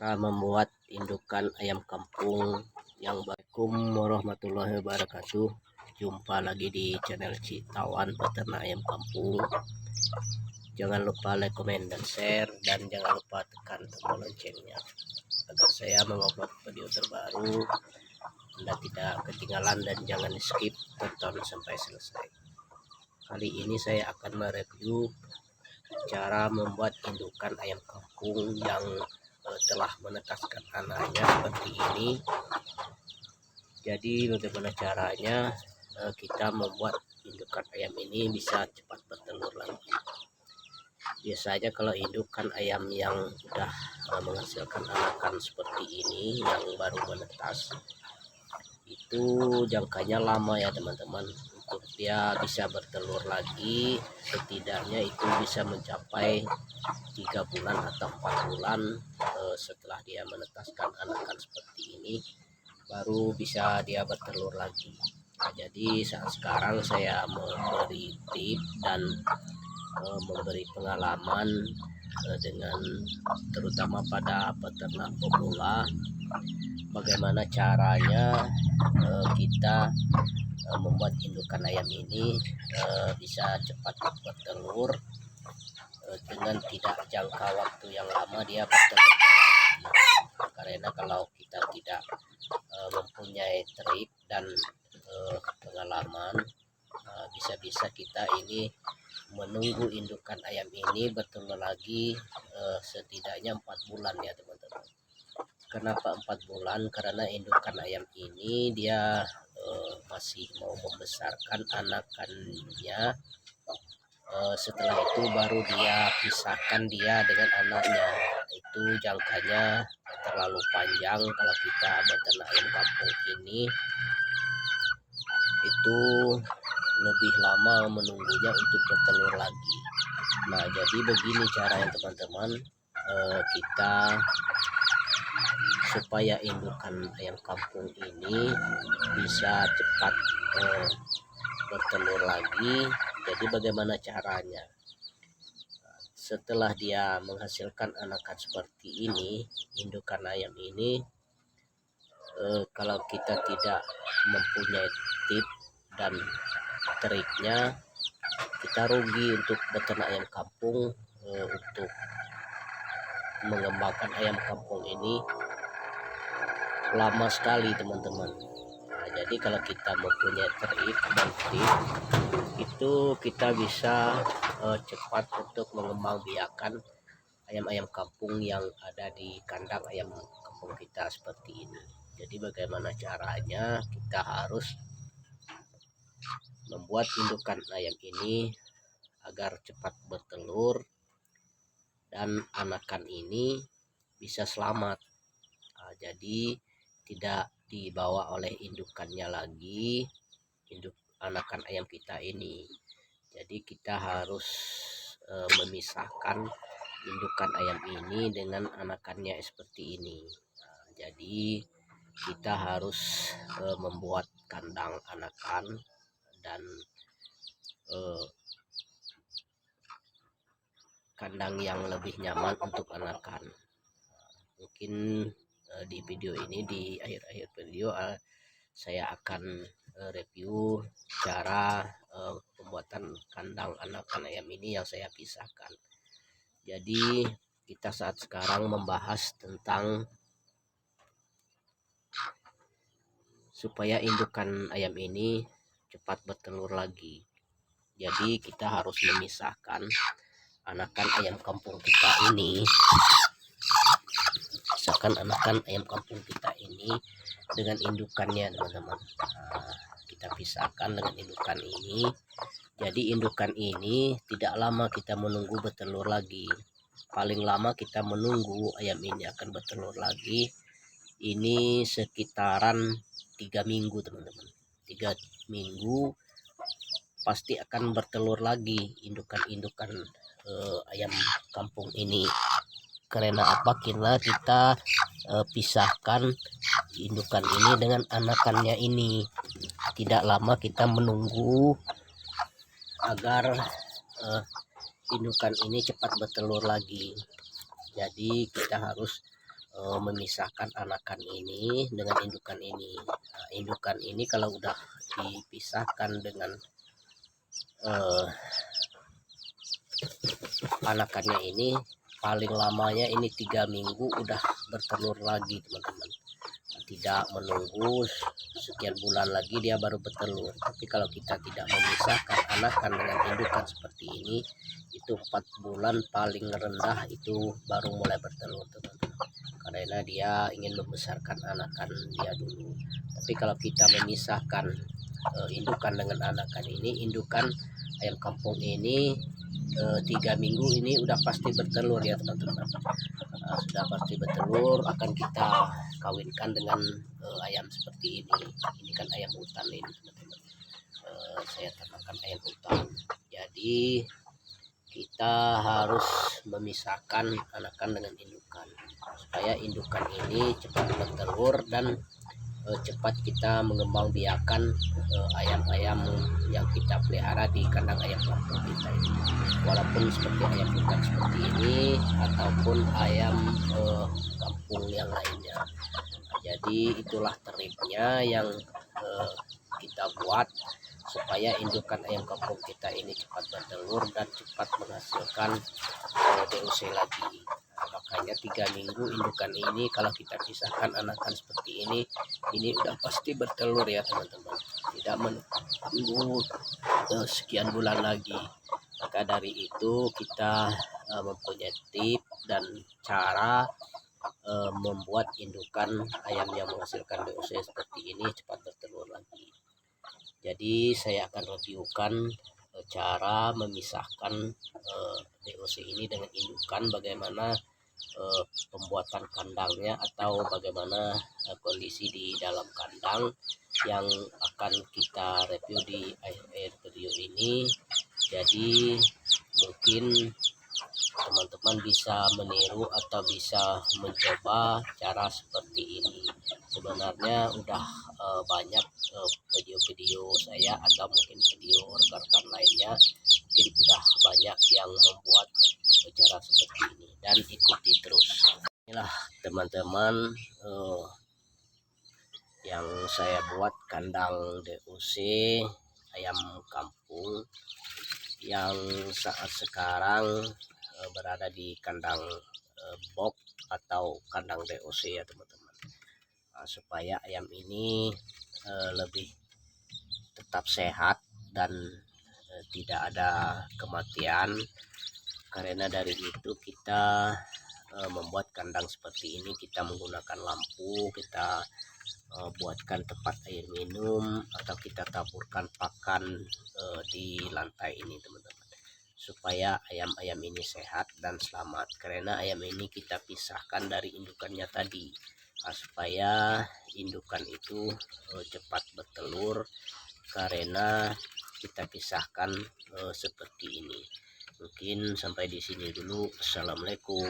Cara membuat indukan ayam kampung yang baik. Assalamualaikum warahmatullahi wabarakatuh. Jumpa lagi di channel Citawan Peternak Ayam Kampung. Jangan lupa like, comment, dan share, dan jangan lupa tekan tombol loncengnya agar saya mengupload video terbaru Anda tidak ketinggalan, dan jangan skip, tonton sampai selesai. Kali ini saya akan mereview cara membuat indukan ayam kampung yang telah menetaskan anaknya seperti ini. Jadi bagaimana caranya kita membuat indukan ayam ini bisa cepat bertelur lagi. Biasanya kalau indukan ayam yang sudah menghasilkan anakan seperti ini yang baru menetas, itu jangkanya lama ya teman-teman. Untuk dia bisa bertelur lagi, setidaknya itu bisa mencapai 3 bulan atau 4 bulan setelah dia menetaskan anakan seperti ini, baru bisa dia bertelur lagi. Nah, jadi saat sekarang saya memberi tips dan memberi pengalaman dengan terutama pada peternak pemula, bagaimana caranya kita membuat indukan ayam ini bisa cepat bertelur dengan tidak jangka waktu yang lama dia bertelur. Karena kalau kita tidak mempunyai trik dan pengalaman, bisa-bisa kita ini menunggu indukan ayam ini bertelur lagi setidaknya 4 bulan ya teman-teman. Kenapa 4 bulan? Karena indukan ayam ini dia masih mau membesarkan anakannya. Setelah itu baru dia pisahkan dia dengan anaknya. Itu jangkanya terlalu panjang. Kalau kita beternak ayam kampung ini, itu lebih lama menunggunya untuk bertelur lagi. Nah, jadi begini caranya teman-teman, kita supaya indukan ayam kampung ini bisa cepat bertelur lagi. Jadi bagaimana caranya? Setelah dia menghasilkan anakan seperti ini, indukan ayam ini, kalau kita tidak mempunyai tips dan triknya, kita rugi untuk beternak ayam kampung. Untuk mengembangkan ayam kampung ini lama sekali teman-teman. Nah, jadi kalau kita mempunyai trik dan tips, itu kita bisa cepat untuk mengembangbiakan ayam-ayam kampung yang ada di kandang ayam kampung kita seperti ini. Jadi bagaimana caranya? Kita harus membuat indukan ayam ini agar cepat bertelur dan anakan ini bisa selamat. Nah, jadi tidak dibawa oleh indukannya lagi, induk anakan ayam kita ini. Jadi kita harus memisahkan indukan ayam ini dengan anakannya seperti ini. Nah, jadi kita harus membuat kandang anakan dan kandang yang lebih nyaman untuk anakan. Mungkin di video ini, di akhir-akhir video saya akan review cara pembuatan kandang anakan ayam ini yang saya pisahkan. Jadi kita saat sekarang membahas tentang supaya indukan ayam ini cepat bertelur lagi. Jadi kita harus memisahkan anakan ayam kampung kita ini, misalkan anakan ayam kampung kita ini dengan indukannya teman-teman. Nah, kita pisahkan dengan indukan ini. Jadi indukan ini tidak lama kita menunggu bertelur lagi. Paling lama kita menunggu ayam ini akan bertelur lagi ini sekitaran 3 minggu teman-teman. 3 minggu pasti akan bertelur lagi indukan-indukan ayam kampung ini. Karena apa? Karena kita pisahkan indukan ini dengan anakannya ini. Tidak lama kita menunggu agar indukan ini cepat bertelur lagi. Jadi kita harus memisahkan anakan ini dengan indukan ini. Nah, indukan ini kalau udah dipisahkan dengan anakannya ini, paling lamanya ini 3 minggu udah bertelur lagi teman-teman. Tidak menunggu sekian bulan lagi dia baru bertelur. Tapi kalau kita tidak memisahkan anakan dengan indukan seperti ini, itu 4 bulan paling rendah itu baru mulai bertelur teman-teman, karena dia ingin membesarkan anakan dia dulu. Tapi kalau kita memisahkan indukan dengan anakan ini, indukan ayam kampung ini 3 minggu ini udah pasti bertelur ya teman-teman. Sudah pasti bertelur, akan kita kawinkan dengan ayam seperti ini. Ini kan ayam hutan ini teman-teman. Saya ternakan ayam hutan, jadi kita harus memisahkan anakan dengan indukan supaya indukan ini cepat bertelur dan cepat kita mengembang biakan ayam-ayam yang kita pelihara di kandang ayam kampung kita ini, walaupun seperti ayam hutan seperti ini ataupun ayam kampung yang lainnya. Jadi itulah triknya yang kita buat supaya indukan ayam kampung kita ini cepat bertelur dan cepat menghasilkan DOC lagi. Makanya 3 minggu indukan ini kalau kita pisahkan anakan seperti ini udah pasti bertelur ya teman-teman, tidak menunggu sekian bulan lagi. Maka dari itu kita mempunyai tips dan cara membuat indukan ayam yang menghasilkan DOC seperti ini cepat bertelur lagi. Jadi saya akan reviewkan cara memisahkan DOC ini dengan indukan, bagaimana pembuatan kandangnya atau bagaimana kondisi di dalam kandang yang akan kita review di akhir video ini. Jadi mungkin teman-teman bisa meniru atau bisa mencoba cara seperti ini. Sebenarnya udah banyak video-video saya atau mungkin video rekan-rekan lainnya, mungkin udah banyak yang membuat cara seperti ini, dan ikuti terus. Inilah teman-teman yang saya buat kandang DOC ayam kampung yang saat sekarang berada di kandang box atau kandang DOC ya teman-teman. Supaya ayam ini lebih tetap sehat dan tidak ada kematian. Karena dari itu kita membuat kandang seperti ini, kita menggunakan lampu, kita buatkan tempat air minum, atau kita taburkan pakan di lantai ini teman-teman, supaya ayam-ayam ini sehat dan selamat. Karena ayam ini kita pisahkan dari indukannya tadi, supaya indukan itu cepat bertelur, karena kita pisahkan seperti ini. Mungkin sampai di sini dulu. Assalamualaikum.